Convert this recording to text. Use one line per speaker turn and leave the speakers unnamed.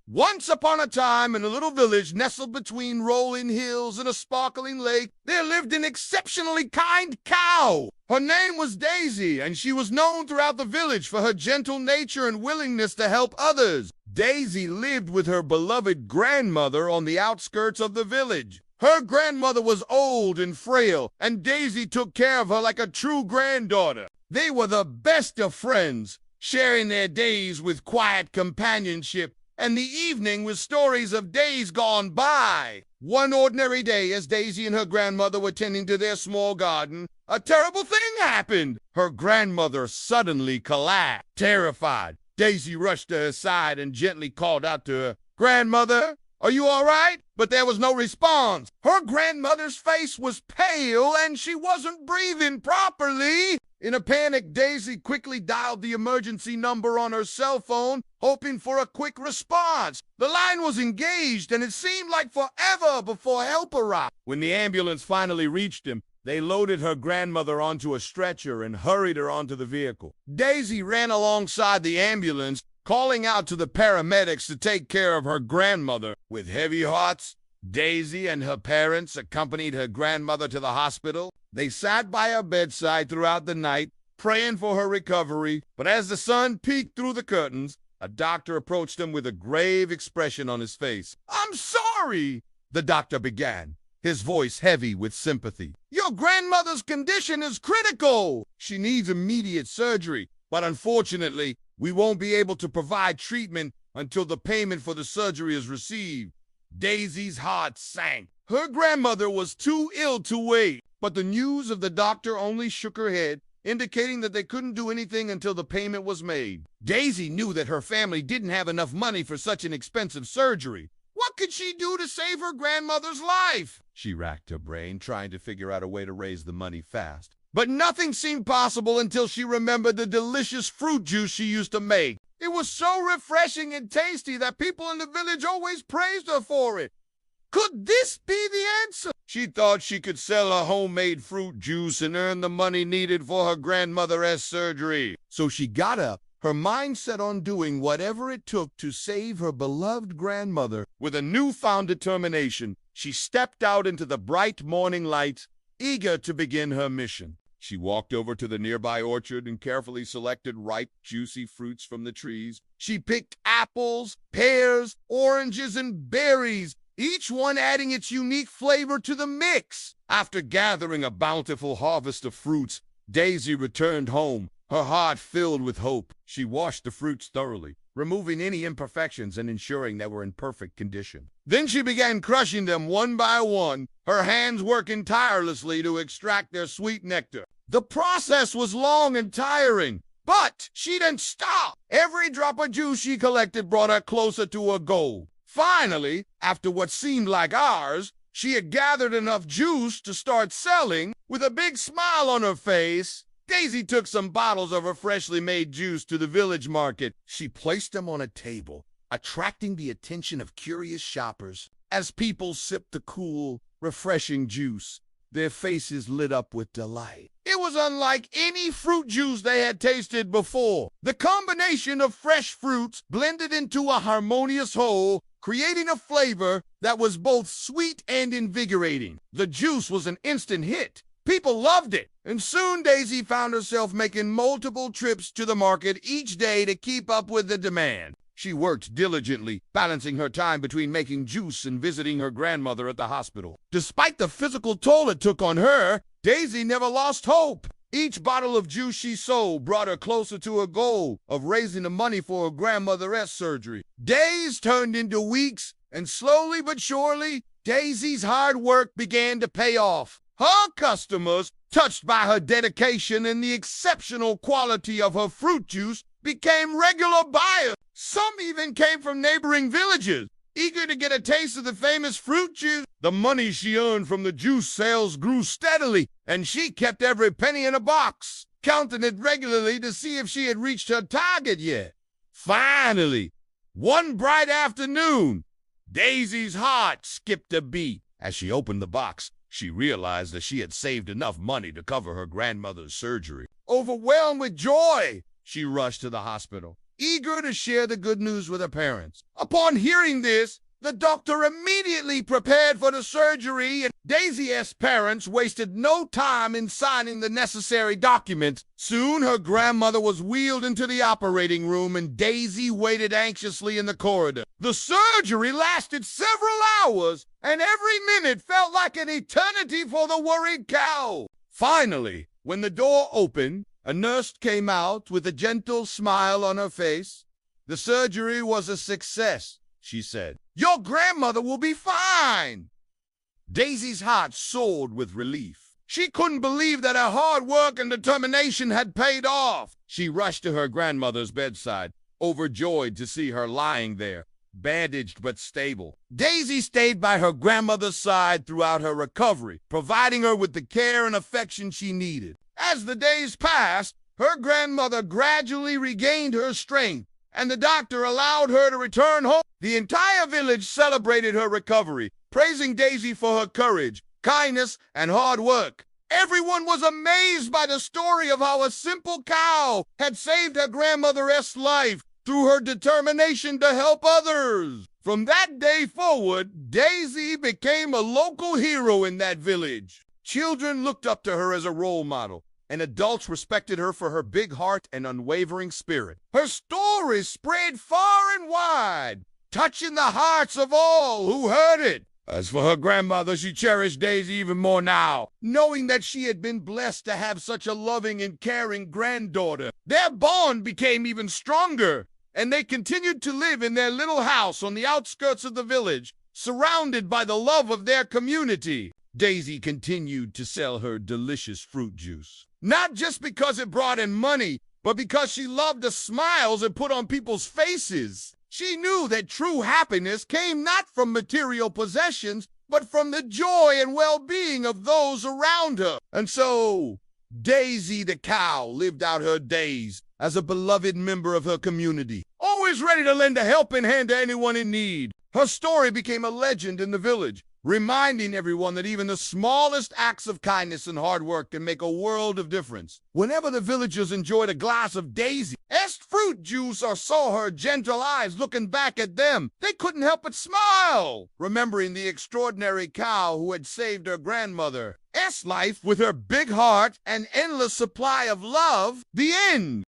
Once upon a time, in a little village nestled between rolling hills and a sparkling lake, there lived an exceptionally kind cow. Her name was Daisy, and she was known throughout the village for her gentle nature and willingness to help others. Daisy lived with her beloved grandmother on the outskirts of the village. Her grandmother was old and frail, and Daisy took care of her like a true granddaughter. They were the best of friends, sharing their days with quiet companionship and the evening with stories of days gone by. One ordinary day, as Daisy and her grandmother were tending to their small garden, a terrible thing happened. Her grandmother suddenly collapsed. Terrified, Daisy rushed to her side and gently called out to her, "Grandmother, are you all right?" But there was no response. Her grandmother's face was pale and she wasn't breathing properly. In a panic, Daisy quickly dialed the emergency number on her cell phone, hoping for a quick response. The line was engaged, and it seemed like forever before help arrived. When the ambulance finally reached him, they loaded her grandmother onto a stretcher and hurried her onto the vehicle. Daisy ran alongside the ambulance, calling out to the paramedics to take care of her grandmother. With heavy hearts, Daisy and her parents accompanied her grandmother to the hospital. They sat by her bedside throughout the night, praying for her recovery. But as the sun peeked through the curtains, a doctor approached them with a grave expression on his face. "I'm sorry," the doctor began, his voice heavy with sympathy. "Your grandmother's condition is critical. She needs immediate surgery, but unfortunately, we won't be able to provide treatment until the payment for the surgery is received." Daisy's heart sank. Her grandmother was too ill to wait, but the news of the doctor only shook her head, indicating that they couldn't do anything until the payment was made. Daisy knew that her family didn't have enough money for such an expensive surgery. What could she do to save her grandmother's life? She racked her brain, trying to figure out a way to raise the money fast. But nothing seemed possible until she remembered the delicious fruit juice she used to make. It was so refreshing and tasty that people in the village always praised her for it. Could this be the answer? She thought she could sell her homemade fruit juice and earn the money needed for her grandmother's surgery. So she got up, her mind set on doing whatever it took to save her beloved grandmother. With a newfound determination, she stepped out into the bright morning light, eager to begin her mission. She walked over to the nearby orchard and carefully selected ripe, juicy fruits from the trees. She picked apples, pears, oranges, and berries, each one adding its unique flavor to the mix. After gathering a bountiful harvest of fruits, Daisy returned home, her heart filled with hope. She washed the fruits thoroughly, removing any imperfections and ensuring they were in perfect condition. Then she began crushing them one by one, her hands working tirelessly to extract their sweet nectar. The process was long and tiring, but she didn't stop. Every drop of juice she collected brought her closer to her goal. Finally, after what seemed like hours, she had gathered enough juice to start selling. With a big smile on her face, Daisy took some bottles of her freshly made juice to the village market. She placed them on a table, attracting the attention of curious shoppers. As people sipped the cool, refreshing juice, their faces lit up with delight. It was unlike any fruit juice they had tasted before. The combination of fresh fruits blended into a harmonious whole, creating a flavor that was both sweet and invigorating. The juice was an instant hit. People loved it, and soon Daisy found herself making multiple trips to the market each day to keep up with the demand. She worked diligently, balancing her time between making juice and visiting her grandmother at the hospital. Despite the physical toll it took on her, Daisy never lost hope. Each bottle of juice she sold brought her closer to her goal of raising the money for her grandmother's surgery. Days turned into weeks, and slowly but surely, Daisy's hard work began to pay off. Her customers, touched by her dedication and the exceptional quality of her fruit juice, became regular buyers. Some even came from neighboring villages, eager to get a taste of the famous fruit juice. The money she earned from the juice sales grew steadily, and she kept every penny in a box, counting it regularly to see if she had reached her target yet. Finally, one bright afternoon, Daisy's heart skipped a beat. As she opened the box, she realized that she had saved enough money to cover her grandmother's surgery. Overwhelmed with joy, she rushed to the hospital, eager to share the good news with her parents. Upon hearing this, the doctor immediately prepared for the surgery, and Daisy's parents wasted no time in signing the necessary documents. Soon, her grandmother was wheeled into the operating room, and Daisy waited anxiously in the corridor. The surgery lasted several hours, and every minute felt like an eternity for the worried cow. Finally, when the door opened, a nurse came out with a gentle smile on her face. "The surgery was a success," she said. "Your grandmother will be fine." Daisy's heart soared with relief. She couldn't believe that her hard work and determination had paid off. She rushed to her grandmother's bedside, overjoyed to see her lying there, bandaged but stable. Daisy stayed by her grandmother's side throughout her recovery, providing her with the care and affection she needed. As the days passed, her grandmother gradually regained her strength, and the doctor allowed her to return home. The entire village celebrated her recovery, praising Daisy for her courage, kindness, and hard work. Everyone was amazed by the story of how a simple cow had saved her grandmother's life through her determination to help others. From that day forward, Daisy became a local hero in that village. Children looked up to her as a role model, and adults respected her for her big heart and unwavering spirit. Her story spread far and wide, touching the hearts of all who heard it. As for her grandmother, she cherished Daisy even more now, knowing that she had been blessed to have such a loving and caring granddaughter. Their bond became even stronger, and they continued to live in their little house on the outskirts of the village, surrounded by the love of their community. Daisy continued to sell her delicious fruit juice, not just because it brought in money, but because she loved the smiles it put on people's faces. She knew that true happiness came not from material possessions, but from the joy and well-being of those around her. And so, Daisy the cow lived out her days as a beloved member of her community, always ready to lend a helping hand to anyone in need. Her story became a legend in the village, reminding everyone that even the smallest acts of kindness and hard work can make a world of difference. Whenever the villagers enjoyed a glass of Daisy's fruit juice or saw her gentle eyes looking back at them, they couldn't help but smile, remembering the extraordinary cow who had saved her grandmother's life with her big heart and endless supply of love. The end.